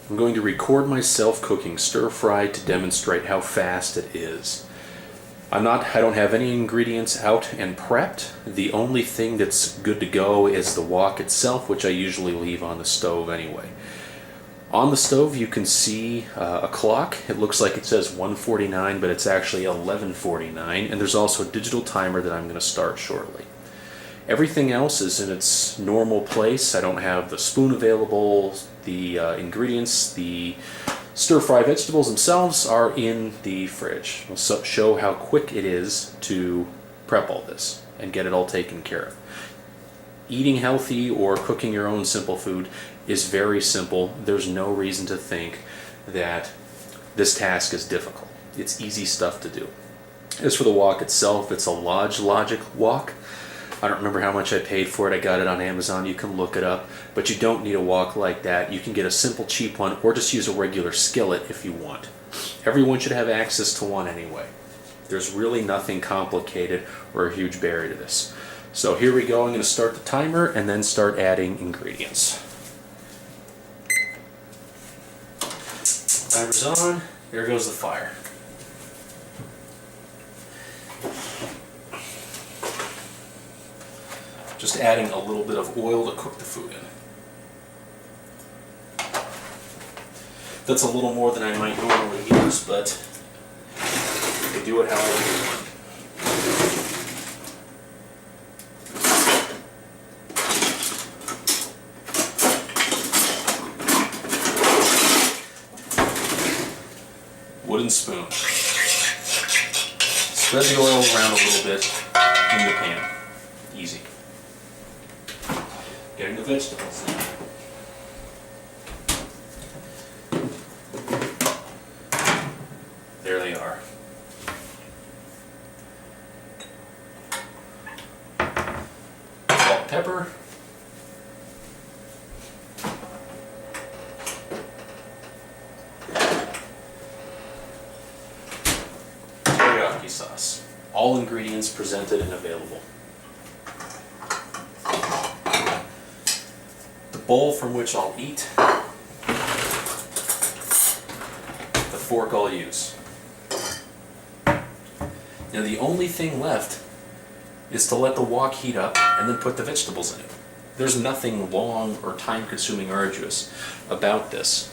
I'm going to record myself cooking stir fry to demonstrate how fast it is. I don't have any ingredients out and prepped. The only thing that's good to go is the wok itself, which I usually leave on the stove anyway. On the stove you can see a clock. It looks like it says 1:49, but it's actually 11:49, and there's also a digital timer that I'm going to start shortly. Everything else is in its normal place. I don't have the spoon available. The ingredients, the stir-fry vegetables themselves are in the fridge. I'll show how quick it is to prep all this and get it all taken care of. Eating healthy or cooking your own simple food is very simple. There's no reason to think that this task is difficult. It's easy stuff to do. As for the wok itself, it's a Lodge Logic wok. I don't remember how much I paid for it. I got it on Amazon. You can look it up. But you don't need a wok like that. You can get a simple cheap one or just use a regular skillet if you want. Everyone should have access to one anyway. There's really nothing complicated or a huge barrier to this. So here we go. I'm going to start the timer and then start adding ingredients. Timer's on. There goes the fire. Just adding a little bit of oil to cook the food in. That's a little more than I might normally use, but I do it however you want. Wooden spoon. Spread the oil around a little bit in the pan. Easy. Getting the vegetables in. There they are. Salt, pepper. Teriyaki sauce. All ingredients presented and available. Bowl from which I'll eat, the fork I'll use. Now the only thing left is to let the wok heat up and then put the vegetables in it. There's nothing long or time-consuming arduous about this.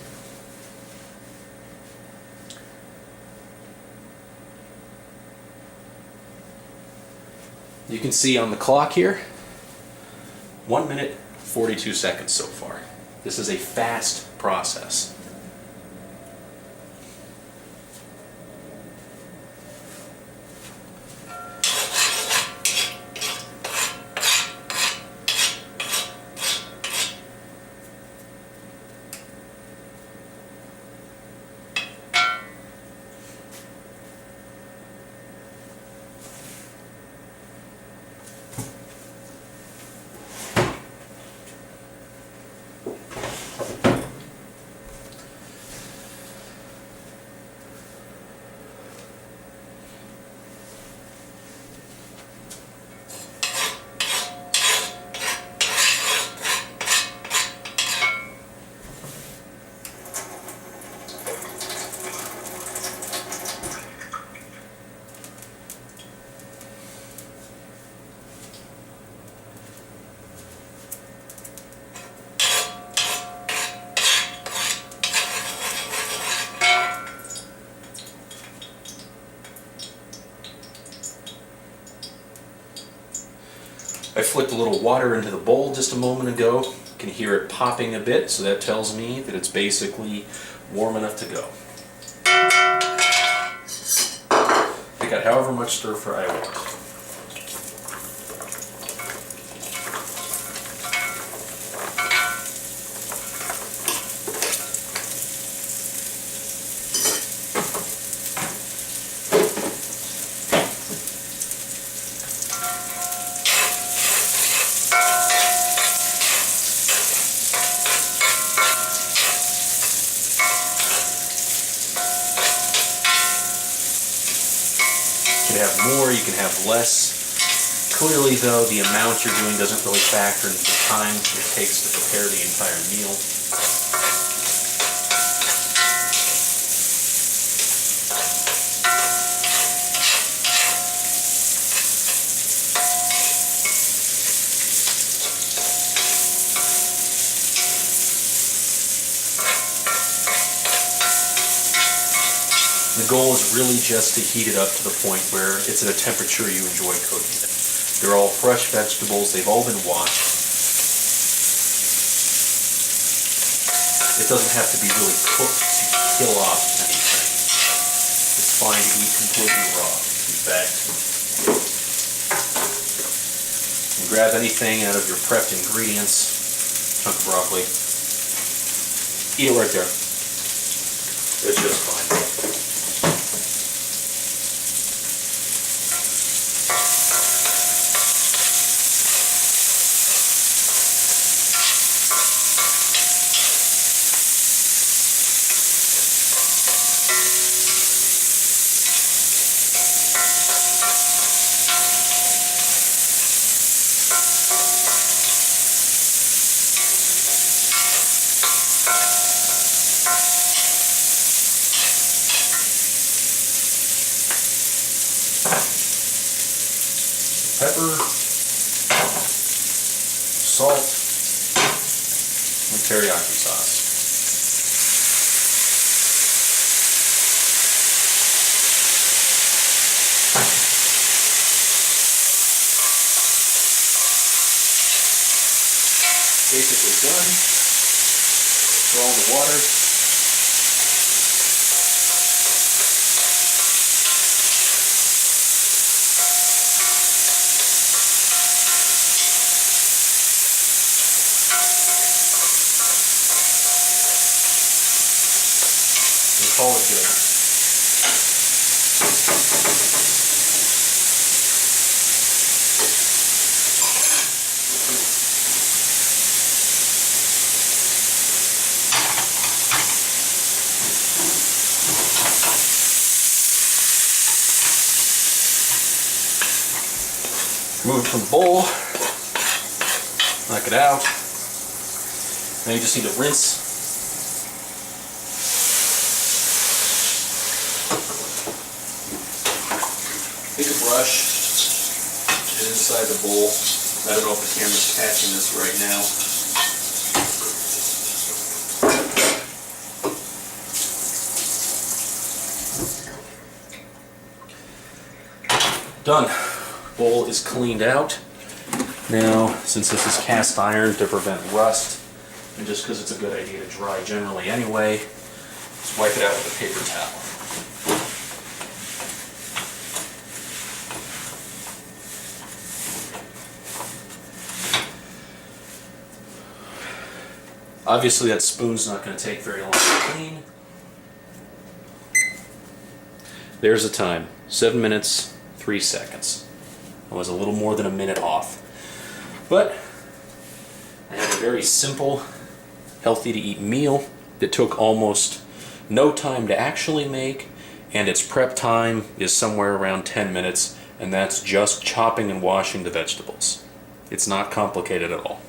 You can see on the clock here, 1 minute 42 seconds so far. This is a fast process. I flicked a little water into the bowl just a moment ago. You can hear it popping a bit, so that tells me that it's basically warm enough to go. I got however much stir fry I want. You can have more, you can have less. Clearly though, the amount you're doing doesn't really factor into the time it takes to prepare the entire meal. The goal is really just to heat it up to the point where it's at a temperature you enjoy cooking it. They're all fresh vegetables, they've all been washed. It doesn't have to be really cooked to kill off anything. It's fine to eat completely raw. In fact, you can grab anything out of your prepped ingredients, chunk of broccoli, eat it right there. It's just fine. Pepper, salt, and teriyaki sauce. Basically done. Throw in the water. Call it good. Remove it from the bowl, knock it out. Now you just need to rinse. Take a brush, get it inside the bowl. I don't know if the camera's catching this right now. Done. Bowl is cleaned out. Now, since this is cast iron to prevent rust, and just because it's a good idea to dry generally anyway, just wipe it out with a paper towel. Obviously that spoon's not going to take very long to clean. There's the time. 7 minutes, 3 seconds. I was a little more than a minute off. But I had a very simple, healthy to eat meal that took almost no time to actually make, and its prep time is somewhere around 10 minutes, and that's just chopping and washing the vegetables. It's not complicated at all.